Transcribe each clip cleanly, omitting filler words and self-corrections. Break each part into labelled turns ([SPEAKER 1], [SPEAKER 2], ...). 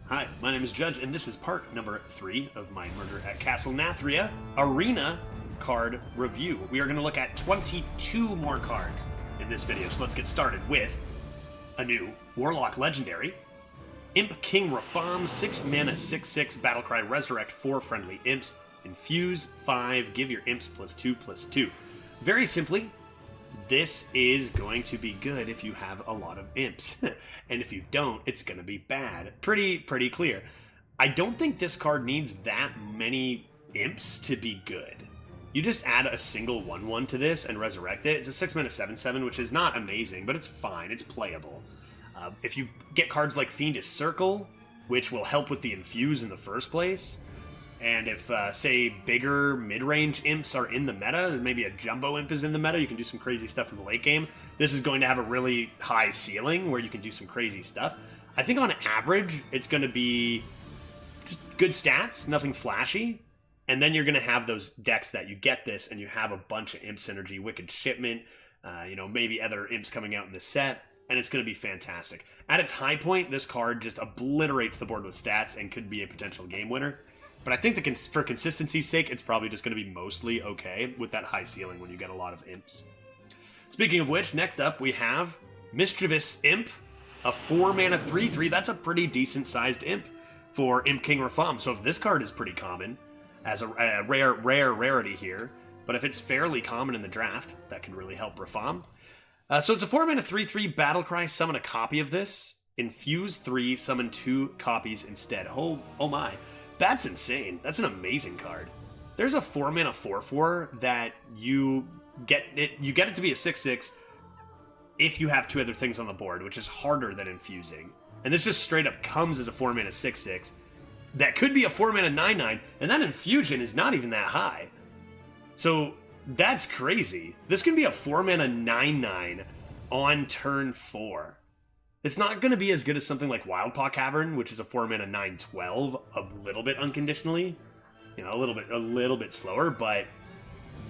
[SPEAKER 1] Hi, my name is Judge, and this is part number 3 of my Murder at Castle Nathria Arena card review. We are going to look at 22 more cards in this video, so let's get started with a new Warlock Legendary, Imp King Rafam, 6 mana, 6/6, Battlecry, Resurrect 4 friendly imps, Infuse 5, give your imps +2/+2. Very simply, this is going to be good if you have a lot of imps. And if you don't, it's going to be bad. Pretty clear. I don't think this card needs that many imps to be good. You just add a single 1/1 to this and resurrect it. It's a 6 mana 7/7, which is not amazing, but it's fine. It's playable. If you get cards like Fiendish Circle, which will help with the infuse in the first place, and if, say, bigger mid-range imps are in the meta, maybe a jumbo imp is in the meta, you can do some crazy stuff in the late game. This is going to have a really high ceiling where you can do some crazy stuff. I think on average, it's going to be just good stats, nothing flashy. And then you're going to have those decks that you get this and you have a bunch of imp synergy, Wicked Shipment, maybe other imps coming out in the set, and it's going to be fantastic. At its high point, this card just obliterates the board with stats and could be a potential game winner. But I think for consistency's sake, it's probably just going to be mostly okay with that high ceiling when you get a lot of imps. Speaking of which, next up we have Mischief Imp, a 4 mana 3/3. That's a pretty decent sized imp for Imp King Rafam. So if this card is pretty common as a rarity here, but if it's fairly common in the draft, that can really help Rafam. So it's a 4 mana 3/3 Battlecry. Summon a copy of this. Infuse 3. Summon 2 copies instead. Oh my. That's insane. That's an amazing card. There's a 4 mana 4/4 that you get it to be a 6/6 if you have 2 other things on the board, which is harder than infusing. And this just straight up comes as a 4 mana 6/6 that could be a 4 mana 9/9, and that infusion is not even that high. So that's crazy. This can be a 4 mana 9/9 on turn 4. It's not going to be as good as something like Wildpaw Cavern, which is a 4 mana 9/12, a little bit unconditionally, a little bit slower, but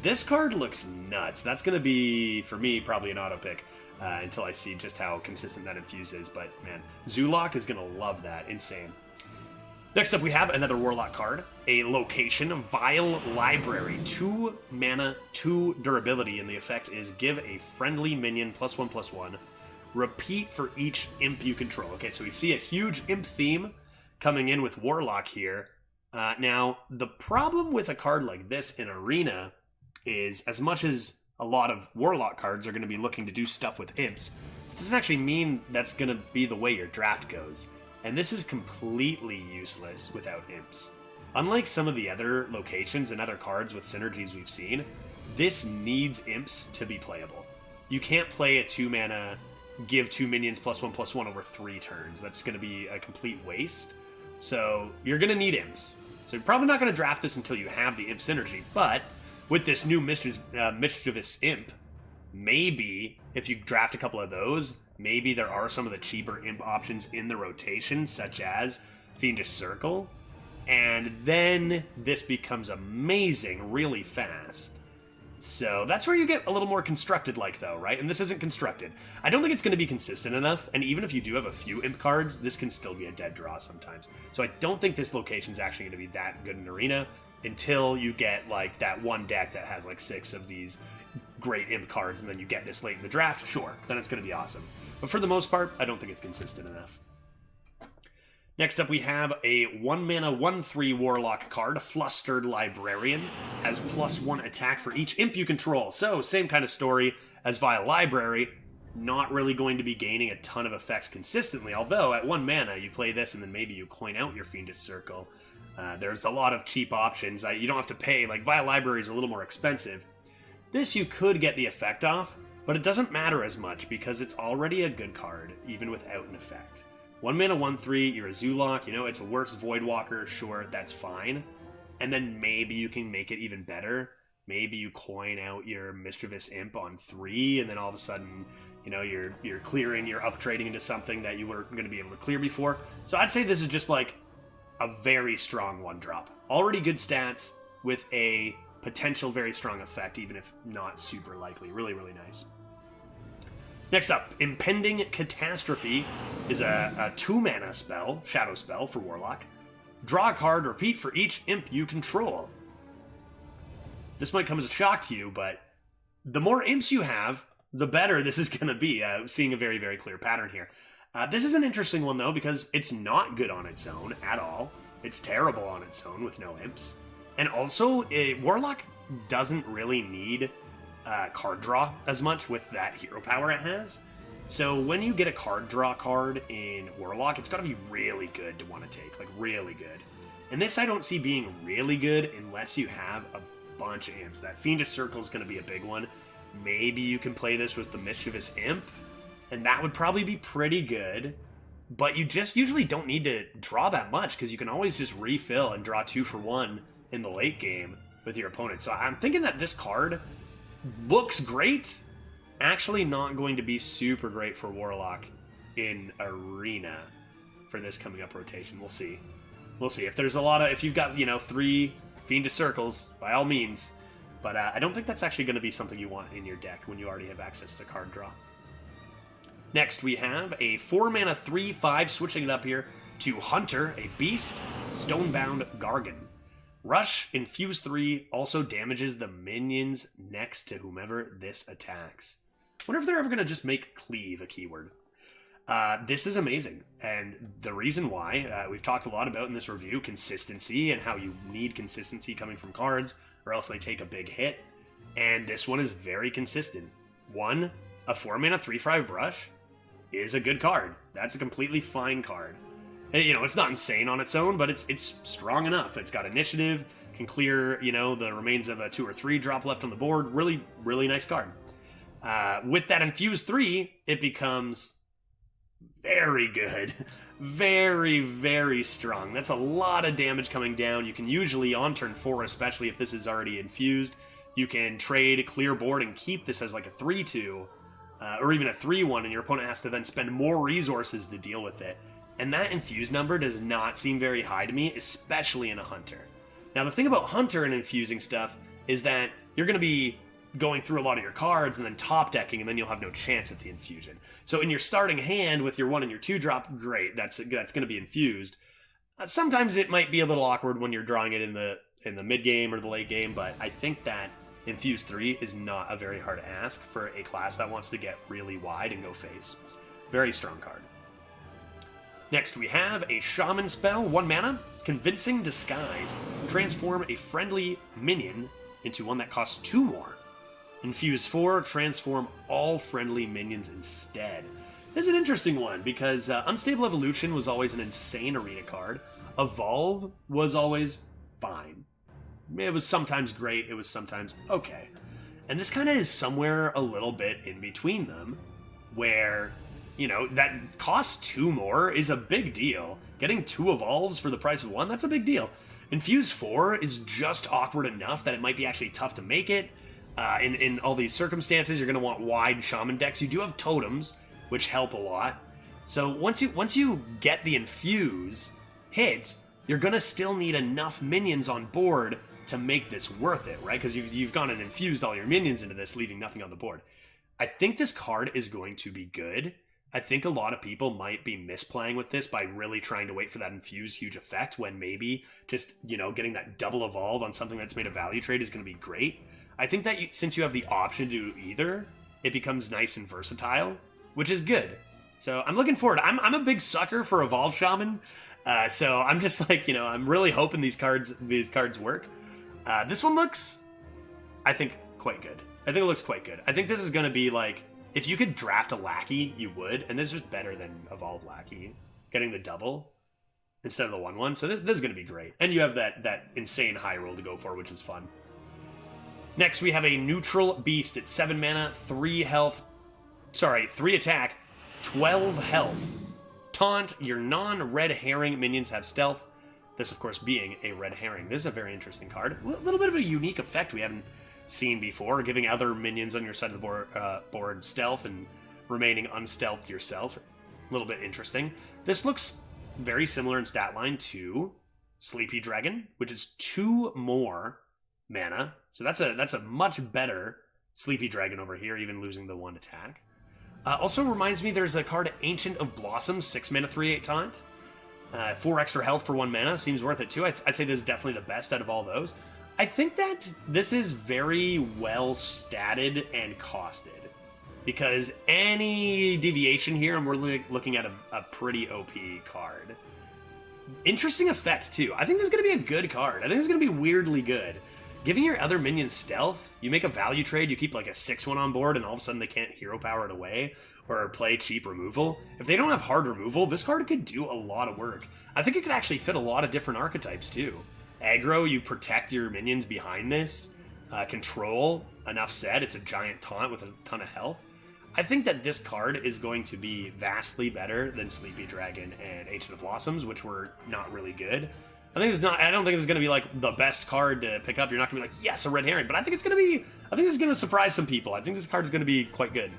[SPEAKER 1] this card looks nuts. That's going to be, for me, probably an auto pick until I see just how consistent that infuse is, but man, Zulok is going to love that. Insane. Next up, we have another Warlock card, a location, Vile Library, 2 mana, 2 durability, and the effect is give a friendly minion +1/+1. Repeat for each imp you control. Okay, so we see a huge imp theme coming in with Warlock here. Now, the problem with a card like this in Arena is, as much as a lot of Warlock cards are going to be looking to do stuff with imps, it doesn't actually mean that's going to be the way your draft goes. And this is completely useless without imps. Unlike some of the other locations and other cards with synergies we've seen, this needs imps to be playable. You can't play a 2 mana give 2 minions +1/+1 over 3 turns. That's going to be a complete waste. So you're going to need imps. So you're probably not going to draft this until you have the imp synergy. But with this new Mischievous Imp, maybe if you draft a couple of those, maybe there are some of the cheaper imp options in the rotation, such as Fiendish Circle. And then this becomes amazing really fast. So that's where you get a little more constructed-like, though, right? And this isn't constructed. I don't think it's going to be consistent enough, and even if you do have a few imp cards, this can still be a dead draw sometimes. So I don't think this location's actually going to be that good in Arena until you get, like, that one deck that has, like, 6 of these great imp cards, and then you get this late in the draft, sure, then it's going to be awesome. But for the most part, I don't think it's consistent enough. Next up, we have a 1 mana 1/3 Warlock card, Flustered Librarian, has +1 attack for each imp you control. So, same kind of story as Vile Library, not really going to be gaining a ton of effects consistently, although at 1 mana, you play this and then maybe you coin out your Fiendish Circle. There's a lot of cheap options. You don't have to pay, like Vile Library is a little more expensive. This you could get the effect off, but it doesn't matter as much because it's already a good card, even without an effect. 1 mana 1/3, you're a Zulok, it's a worse Voidwalker, sure, that's fine. And then maybe you can make it even better. Maybe you coin out your Mischievous Imp on 3, and then all of a sudden, you're clearing, you're up trading into something that you weren't going to be able to clear before. So I'd say this is just like a very strong 1-drop. Already good stats with a potential very strong effect, even if not super likely. Really, really nice. Next up, Impending Catastrophe is a 2-mana spell, shadow spell for Warlock. Draw a card, repeat for each imp you control. This might come as a shock to you, but the more imps you have, the better this is going to be. Seeing a very, very clear pattern here. This is an interesting one, though, because it's not good on its own at all. It's terrible on its own with no imps. And also, Warlock doesn't really need card draw as much with that hero power it has. So when you get a card draw card in Warlock, it's got to be really good to want to take, like really good. And this I don't see being really good unless you have a bunch of imps. That Fiendish Circle is going to be a big one. Maybe you can play this with the Mischievous Imp, and that would probably be pretty good. But you just usually don't need to draw that much, because you can always just refill and draw 2 for 1 in the late game with your opponent. So I'm thinking that this card looks great. Actually not going to be super great for Warlock in Arena for this coming up rotation. We'll see. We'll see. If there's a lot of... If you've got, 3 Fiendish Circles, by all means. But I don't think that's actually going to be something you want in your deck when you already have access to card draw. Next, we have a 4-mana 3/5, switching it up here to Hunter, a Beast, Stonebound Gargan. Rush, Infuse 3, also damages the minions next to whomever this attacks. Wonder if they're ever going to just make Cleave a keyword. This is amazing, and the reason why, we've talked a lot about in this review, consistency, and how you need consistency coming from cards, or else they take a big hit, and this one is very consistent. One, a 4-mana 3/5 Rush is a good card. That's a completely fine card. And, it's not insane on its own, but it's strong enough. It's got initiative, can clear, the remains of a 2 or 3 drop left on the board. Really, really nice card. With that Infuse 3, it becomes very good. Very, very strong. That's a lot of damage coming down. You can usually, on turn 4, especially if this is already infused, you can trade, clear board, and keep this as like a 3/2, or even a 3/1, and your opponent has to then spend more resources to deal with it. And that infuse number does not seem very high to me, especially in a Hunter. Now, the thing about Hunter and infusing stuff is that you're going to be going through a lot of your cards and then top decking, and then you'll have no chance at the infusion. So in your starting hand with your 1 and your 2 drop, great, that's going to be infused. Sometimes it might be a little awkward when you're drawing it in the mid game or the late game, but I think that Infuse 3 is not a very hard ask for a class that wants to get really wide and go face. Very strong card. Next, we have a Shaman Spell, 1 mana, Convincing Disguise. Transform a friendly minion into one that costs 2 more. Infuse 4, transform all friendly minions instead. This is an interesting one, because Unstable Evolution was always an insane Arena card. Evolve was always fine. It was sometimes great, it was sometimes okay. And this kind of is somewhere a little bit in between them, where... that costs 2 more is a big deal. Getting 2 evolves for the price of 1, that's a big deal. Infuse 4 is just awkward enough that it might be actually tough to make it. In all these circumstances, you're going to want wide Shaman decks. You do have totems, which help a lot. So once you get the infuse hit, you're going to still need enough minions on board to make this worth it, right? Because you've gone and infused all your minions into this, leaving nothing on the board. I think this card is going to be good. I think a lot of people might be misplaying with this by really trying to wait for that infuse huge effect, when maybe just, getting that double evolve on something that's made a value trade is going to be great. I think that since you have the option to do either, it becomes nice and versatile, which is good. So I'm looking forward. I'm a big sucker for Evolve Shaman, so I'm just like, I'm really hoping these cards work. This one looks, I think, quite good. I think it looks quite good. I think this is going to be like, if you could draft a Lackey, you would, and this is better than Evolve Lackey, getting the double instead of the 1/1, so this is going to be great. And you have that insane high roll to go for, which is fun. Next, we have a neutral beast at 7 mana, 3 attack, 12 health. Taunt, your non-red herring minions have stealth. This, of course, being a red herring. This is a very interesting card. A little bit of a unique effect we haven't seen before, giving other minions on your side of the board stealth and remaining unstealthed yourself. A little bit interesting. This looks very similar in stat line to Sleepy Dragon, which is 2 more mana. So that's a much better Sleepy Dragon over here, even losing the 1 attack. Also reminds me there's a card, Ancient of Blossoms, 6 mana, 3/8 taunt. 4 extra health for 1 mana, seems worth it too. I'd say this is definitely the best out of all those. I think that this is very well statted and costed, because any deviation here, and we're looking at a pretty OP card. Interesting effect too. I think this is going to be a good card. I think this is going to be weirdly good. Giving your other minions stealth, you make a value trade, you keep like a 6/1 on board, and all of a sudden they can't hero power it away, or play cheap removal. If they don't have hard removal, this card could do a lot of work. I think it could actually fit a lot of different archetypes too. Aggro, you protect your minions behind this. Control, enough said, it's a giant taunt with a ton of health. I think that this card is going to be vastly better than Sleepy Dragon and Ancient of Blossoms, which were not really good. I don't think it's going to be like the best card to pick up. You're not going to be like, yes, a red herring, but I think it's going to surprise some people. I think this card is going to be quite good.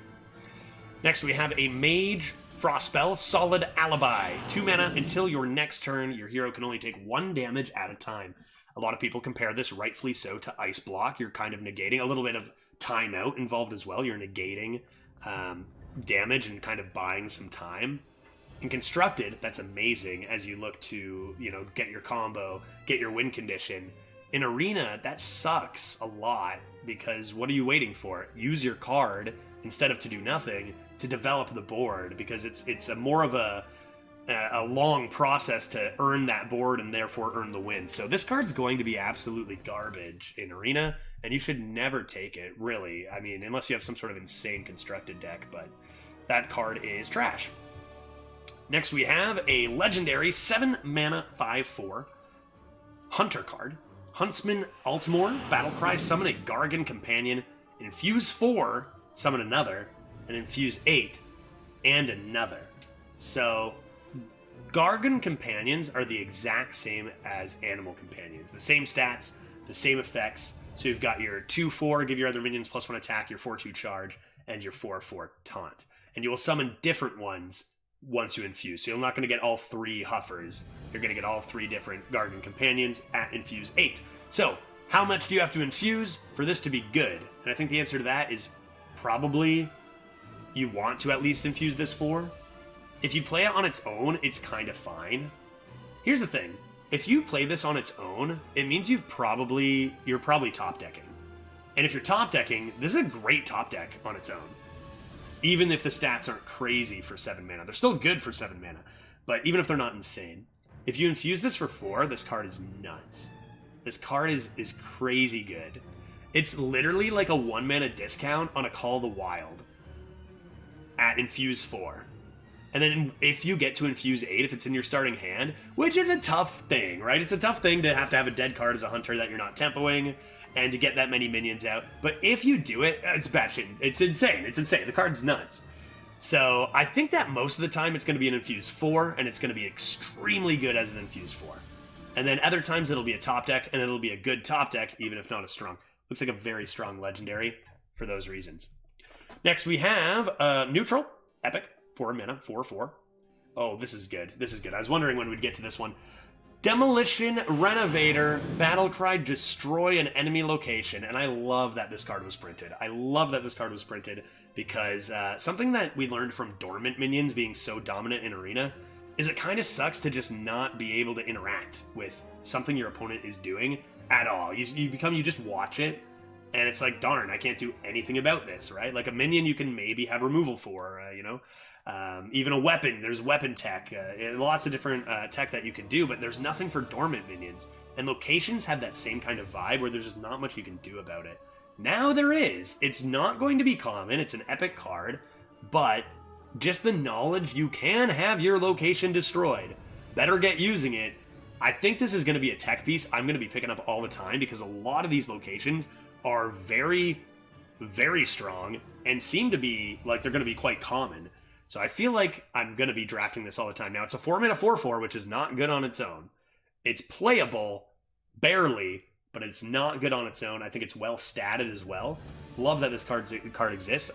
[SPEAKER 1] Next, we have a Mage Frost Spell, Solid Alibi. 2 mana until your next turn. Your hero can only take 1 damage at a time. A lot of people compare this, rightfully so, to Ice Block. You're kind of negating a little bit of timeout involved as well. You're negating damage and kind of buying some time. In Constructed, that's amazing as you look to, get your combo, get your win condition. In Arena, that sucks a lot, because what are you waiting for? Use your card instead of to do nothing to develop the board, because it's a more of a long process to earn that board and therefore earn the win. So this card's going to be absolutely garbage in Arena, and you should never take it, really. I mean, unless you have some sort of insane Constructed deck, but that card is trash. Next, we have a legendary 7 mana 5/4 Hunter card. Huntsman Altmore, Battlecry, summon a Gargan Companion, infuse 4, summon another, and infuse 8, and another. So, Gargan Companions are the exact same as Animal Companions. The same stats, the same effects. So you've got your 2/4, give your other minions +1 attack, your 4/2 charge, and your 4/4 taunt. And you will summon different ones once you infuse. So you're not going to get all 3 Huffers. You're going to get all 3 different Gargan Companions at infuse 8. So, how much do you have to infuse for this to be good? And I think the answer to that is probably you want to at least infuse this 4. If you play it on its own, it's kind of fine. Here's the thing. If you play this on its own, it means you're probably top decking. And if you're top decking, this is a great top deck on its own. Even if the stats aren't crazy for 7 mana. They're still good for 7 mana. But even if they're not insane. If you infuse this for 4, this card is nuts. This card is crazy good. It's literally like a 1 mana discount on a Call of the Wild at infuse 4. And then if you get to infuse 8, if it's in your starting hand, which is a tough thing, right? It's a tough thing to have a dead card as a hunter that you're not tempoing, and to get that many minions out. But if you do it, it's batshit. It's insane. It's insane. The card's nuts. So I think that most of the time it's going to be an infuse 4, and it's going to be extremely good as an infuse 4. And then other times it'll be a top deck, and it'll be a good top deck, even if not as strong. Looks like a very strong legendary for those reasons. Next we have neutral, epic, 4 mana, 4/4. Oh, this is good. This is good. I was wondering when we'd get to this one. Demolition Renovator, Battlecry, destroy an enemy location. And I love that this card was printed. I love that this card was printed because something that we learned from dormant minions being so dominant in Arena is it kind of sucks to just not be able to interact with something your opponent is doing at all. You just watch it, and it's like, darn, I can't do anything about this, right? Like a minion you can maybe have removal for, even a weapon, there's weapon tech, lots of different tech that you can do, but there's nothing for dormant minions. And locations have that same kind of vibe where there's just not much you can do about it. Now there is. It's not going to be common, it's an epic card, but just the knowledge you can have your location destroyed. Better get using it. I think this is going to be a tech piece I'm going to be picking up all the time because a lot of these locations are very, very strong and seem to be like they're going to be quite common. So I feel like I'm going to be drafting this all the time. Now, it's a 4 mana 4/4, which is not good on its own. It's playable, barely, but it's not good on its own. I think it's well statted as well. Love that this card exists.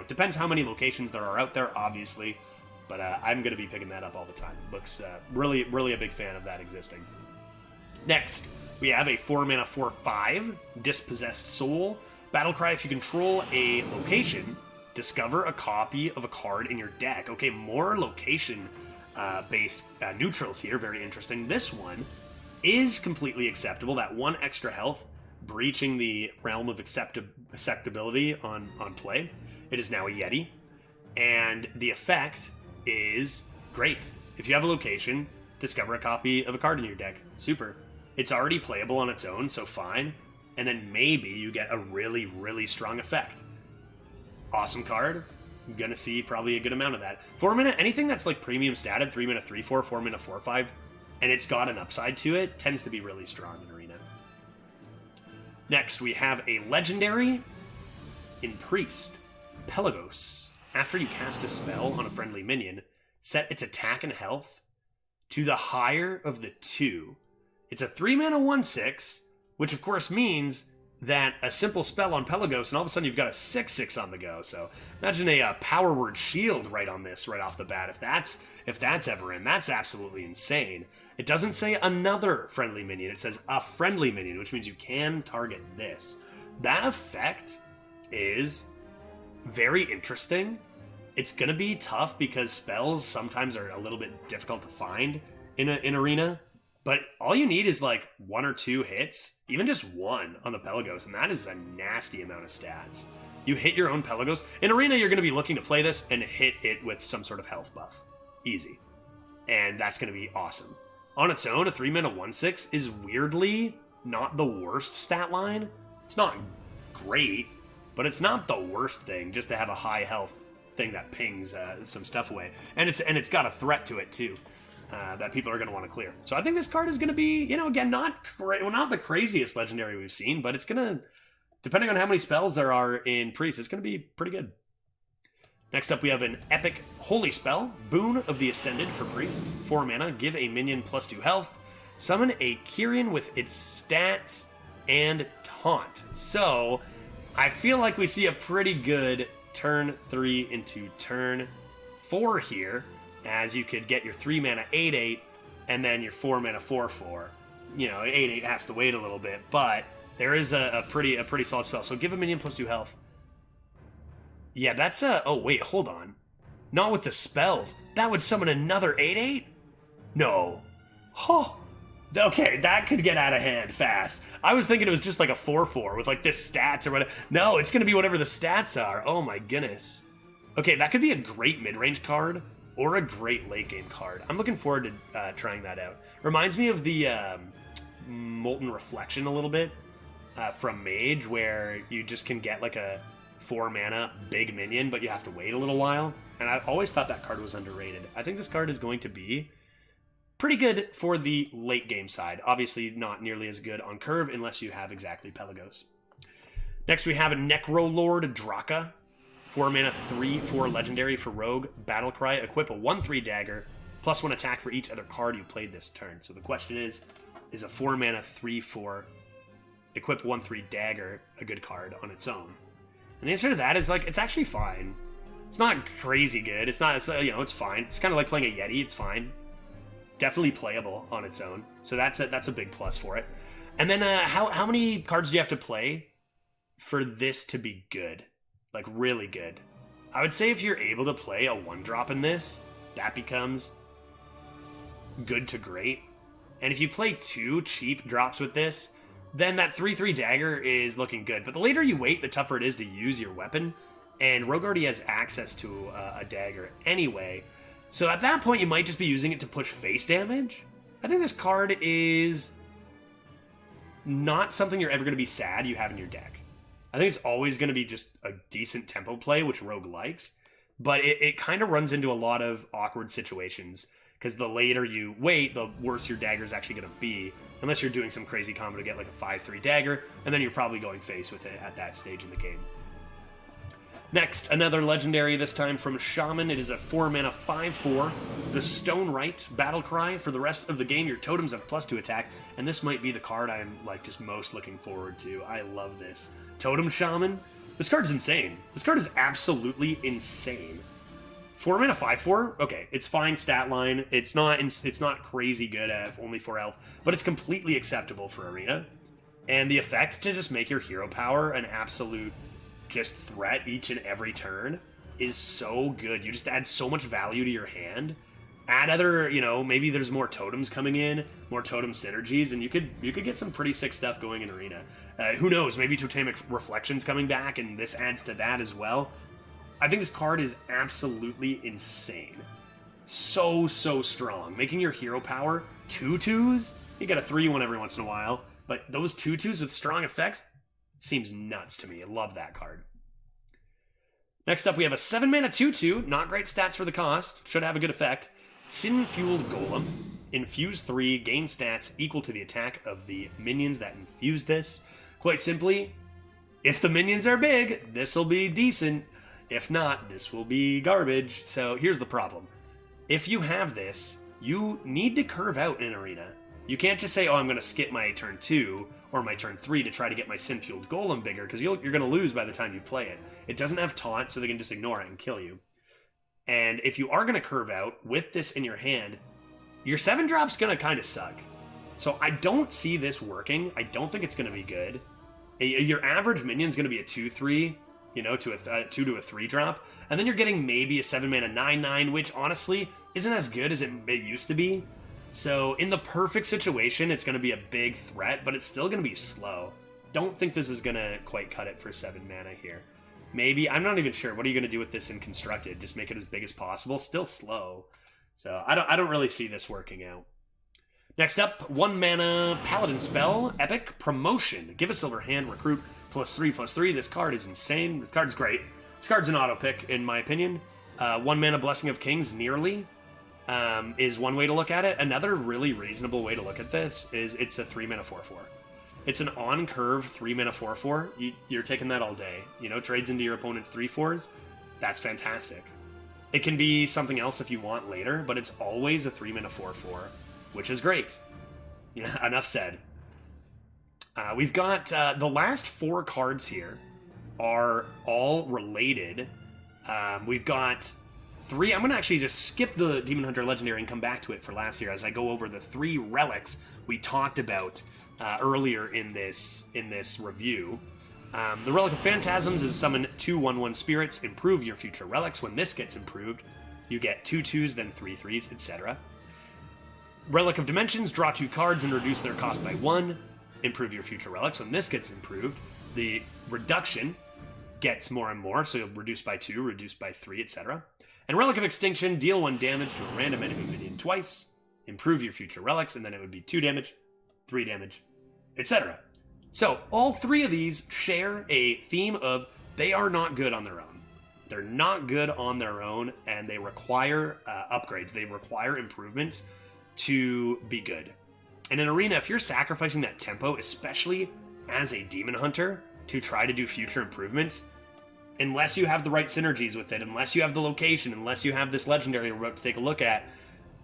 [SPEAKER 1] Depends how many locations there are out there, obviously, but I'm going to be picking that up all the time. Looks really, really a big fan of that existing. Next, we have a 4 mana 4/5, Dispossessed Soul. Battlecry, if you control a location, Discover a copy of a card in your deck. Okay, more location based neutrals here. Very interesting. This one is completely acceptable. That 1 extra health, breaching the realm of acceptability on play. It is now a Yeti. And the effect is great. If you have a location, discover a copy of a card in your deck. Super. It's already playable on its own, so fine. And then maybe you get a really, really strong effect. Awesome card. I'm gonna see probably a good amount of that. 4 mana, anything that's like premium statted, 3 mana 3/4, 4 mana 4/5, and it's got an upside to it, tends to be really strong in Arena. Next, we have a legendary in Priest, Pelagos. After you cast a spell on a friendly minion, set its attack and health to the higher of the two. It's a 3 mana 1/6, which of course means that a simple spell on Pelagos, and all of a sudden you've got a 6/6 on the go. So imagine a power word shield right on this, right off the bat. If that's ever in, that's absolutely insane. It doesn't say another friendly minion. It says a friendly minion, which means you can target this. That effect is very interesting. It's going to be tough because spells sometimes are a little bit difficult to find in Arena. But all you need is like 1 or 2 hits, even just 1 on the Pelagos, and that is a nasty amount of stats. You hit your own Pelagos. In Arena, you're going to be looking to play this and hit it with some sort of health buff. Easy. And that's going to be awesome. On its own, a 3 mana 1/6 is weirdly not the worst stat line. It's not great, but it's not the worst thing just to have a high health thing that pings some stuff away. And it's got a threat to it too. That people are going to want to clear. So I think this card is going to be, again, not the craziest legendary we've seen, but it's going to, depending on how many spells there are in Priest, it's going to be pretty good. Next up, we have an epic Holy Spell, Boon of the Ascended for Priest. 4 mana, give a minion +2 health. Summon a Kyrian with its stats and taunt. So I feel like we see a pretty good turn 3 into turn 4 here, as you could get your 3 mana 8/8 and then your 4 mana 4/4. 8/8 has to wait a little bit, but there is a pretty solid spell. So give a minion +2 health. Yeah, that's oh wait, hold on. Not with the spells. That would summon another 8/8? No. Huh. Okay, that could get out of hand fast. I was thinking it was just like a 4/4 with like this stats or whatever. No, it's gonna be whatever the stats are. Oh my goodness. Okay, that could be a great mid-range card or a great late-game card. I'm looking forward to trying that out. Reminds me of the Molten Reflection a little bit from Mage, where you just can get like a 4 mana big minion, but you have to wait a little while. And I always thought that card was underrated. I think this card is going to be pretty good for the late-game side. Obviously not nearly as good on curve unless you have exactly Pelagos. Next we have a Necro Lord Drakka. 4 mana 3/4 legendary for Rogue Battlecry. Equip a 1/3 dagger, +1 attack for each other card you played this turn. So the question is a 4 mana 3/4 equip 1/3 dagger a good card on its own? And the answer to that is like, it's actually fine. It's not crazy good. It's fine. It's kind of like playing a Yeti. It's fine. Definitely playable on its own. So that's a big plus for it. And then how many cards do you have to play for this to be good? Like really good. I would say if you're able to play a 1-drop in this, that becomes good to great. And if you play 2 cheap drops with this, then that 3/3 dagger is looking good. But the later you wait, the tougher it is to use your weapon. And Rogue already has access to a dagger anyway. So at that point, you might just be using it to push face damage. I think this card is not something you're ever going to be sad you have in your deck. I think it's always going to be just a decent tempo play, which Rogue likes. But it kind of runs into a lot of awkward situations, because the later you wait, the worse your dagger is actually going to be. Unless you're doing some crazy combo to get like a 5/3 dagger, and then you're probably going face with it at that stage in the game. Next, another legendary, this time from Shaman. It is a 4 mana 5/4. The Stone Right Battlecry. For the rest of the game, your totems have +2 attack, and this might be the card I'm like just most looking forward to. I love this. Totem Shaman. This card's insane. This card is absolutely insane. 4 mana 5/4. Okay, it's fine stat line. It's not crazy good at only 4 health, but it's completely acceptable for Arena. And the effect to just make your hero power an absolute just threat each and every turn is so good. You just add so much value to your hand. Add other, you know, maybe there's more totems coming in, more totem synergies, and you could get some pretty sick stuff going in Arena. Who knows? Maybe Totemic Reflection's coming back, and this adds to that as well. I think this card is absolutely insane. So strong. Making your hero power 2/2s. You get a 3/1 every once in a while, but those 2/2s with strong effects seems nuts to me. I love that card. Next up, we have a 7-mana 2/2. Not great stats for the cost. Should have a good effect. SinFueled Golem. Infuse 3. Gain stats equal to the attack of the minions that infuse this. Quite simply, if the minions are big, this will be decent. If not, this will be garbage. So here's the problem. If you have this, you need to curve out in Arena. You can't just say, oh, I'm going to skip my turn 2 or my turn 3 to try to get my SinFueled Golem bigger, because you're going to lose by the time you play it. It doesn't have taunt, so they can just ignore it and kill you. And if you are going to curve out with this in your hand, your 7-drop's going to kind of suck. So I don't see this working. I don't think it's going to be good. Your average minion's going to be a 2/3, you know, to a 2 to a 3 drop. And then you're getting maybe a 7-mana 9/9, which honestly isn't as good as it used to be. So in the perfect situation, it's going to be a big threat, but it's still going to be slow. Don't think this is going to quite cut it for 7 mana here. Maybe, I'm not even sure. What are you going to do with this in Constructed? Just make it as big as possible? Still slow. So I don't really see this working out. Next up, 1-mana Paladin Spell, Epic Promotion. Give a silver hand, recruit, +3/+3. This card is insane. This card's great. This card's an auto pick, in my opinion. 1-mana Blessing of Kings, nearly, is one way to look at it. Another really reasonable way to look at this is it's a 3-mana 4/4. It's an on-curve 3-mana 4/4. You're taking that all day. You know, trades into your opponent's 3/4s. That's fantastic. It can be something else if you want later, but it's always a 3-mana 4/4, which is great. Yeah, enough said. We've got the last 4 cards here are all related. We've got 3. I'm going to actually just skip the Demon Hunter Legendary and come back to it for last year as I go over the 3 relics we talked about earlier in this review. The Relic of Phantasms is summon 2 1/1 spirits, improve your future relics. When this gets improved, you get 2/2s, then 3/3s, etc. Relic of Dimensions, draw 2 cards and reduce their cost by 1. Improve your future relics. When this gets improved, the reduction gets more and more, so you'll reduce by 2, reduce by 3, etc. And Relic of Extinction, deal 1 damage to a random enemy minion twice, improve your future relics, and then it would be 2 damage, 3 damage, etc. So, all 3 of these share a theme of they are not good on their own. They're not good on their own, and they require upgrades. They require improvements to be good. And in Arena, if you're sacrificing that tempo, especially as a Demon Hunter, to try to do future improvements, unless you have the right synergies with it, unless you have the location, unless you have this legendary we're about to take a look at,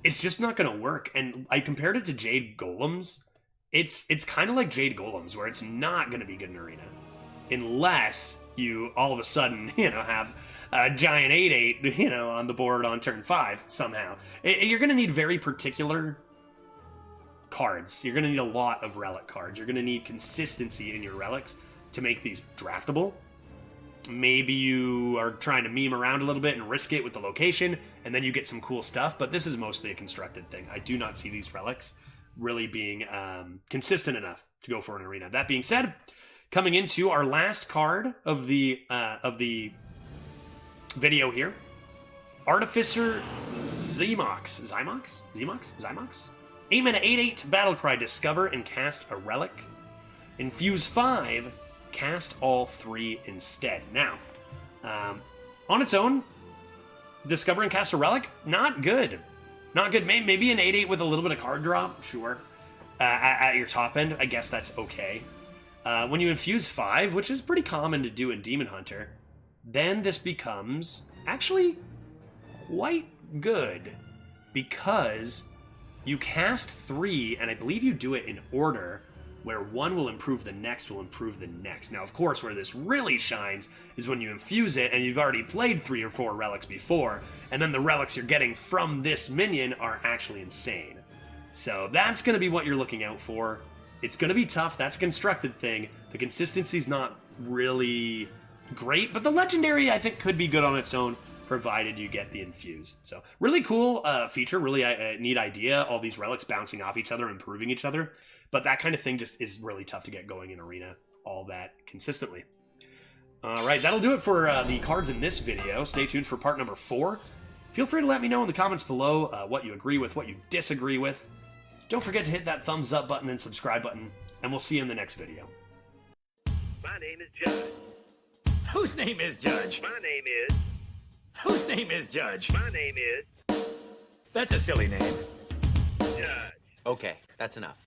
[SPEAKER 1] it's just not going to work. And I compared it to Jade Golems. It's kind of like Jade Golems, where it's not going to be good in Arena. Unless you all of a sudden, you know, have a giant 8/8, you know, on the board on turn 5 somehow. You're going to need very particular cards. You're going to need a lot of relic cards. You're going to need consistency in your relics to make these draftable. Maybe you are trying to meme around a little bit and risk it with the location, and then you get some cool stuff, but this is mostly a constructed thing. I do not see these relics really being consistent enough to go for an Arena. That being said, coming into our last card of the video here, Artificer Zemox. 8-mana 8/8, Battlecry, discover and cast a relic. Infuse 5, cast all 3 instead. Now, on its own, discover and cast a relic, not good. Not good. Maybe an 8/8 with a little bit of card drop, sure. At your top end, I guess that's okay. When you infuse 5, which is pretty common to do in Demon Hunter, then this becomes actually quite good, because you cast 3, and I believe you do it in order, where one will improve the next will improve the next. Now, of course, where this really shines is when you infuse it and you've already played 3 or 4 relics before, and then the relics you're getting from this minion are actually insane. So that's going to be what you're looking out for. It's going to be tough. That's a constructed thing. The consistency's not really great, but the legendary I think could be good on its own, provided you get the infuse. So really cool feature, really neat idea, all these relics bouncing off each other, improving each other, but that kind of thing just is really tough to get going in Arena all that consistently. All right, that'll do it for the cards in this video. Stay tuned for part number 4. Feel free to let me know in the comments below what you agree with, what you disagree with. Don't forget to hit that thumbs up button and subscribe button, and we'll see you in the next video.
[SPEAKER 2] My name is Judge.
[SPEAKER 3] Whose name is Judge?
[SPEAKER 2] My name is.
[SPEAKER 3] Whose name is Judge?
[SPEAKER 2] My name is
[SPEAKER 3] That's a silly name.
[SPEAKER 2] Judge.
[SPEAKER 4] Okay, that's enough.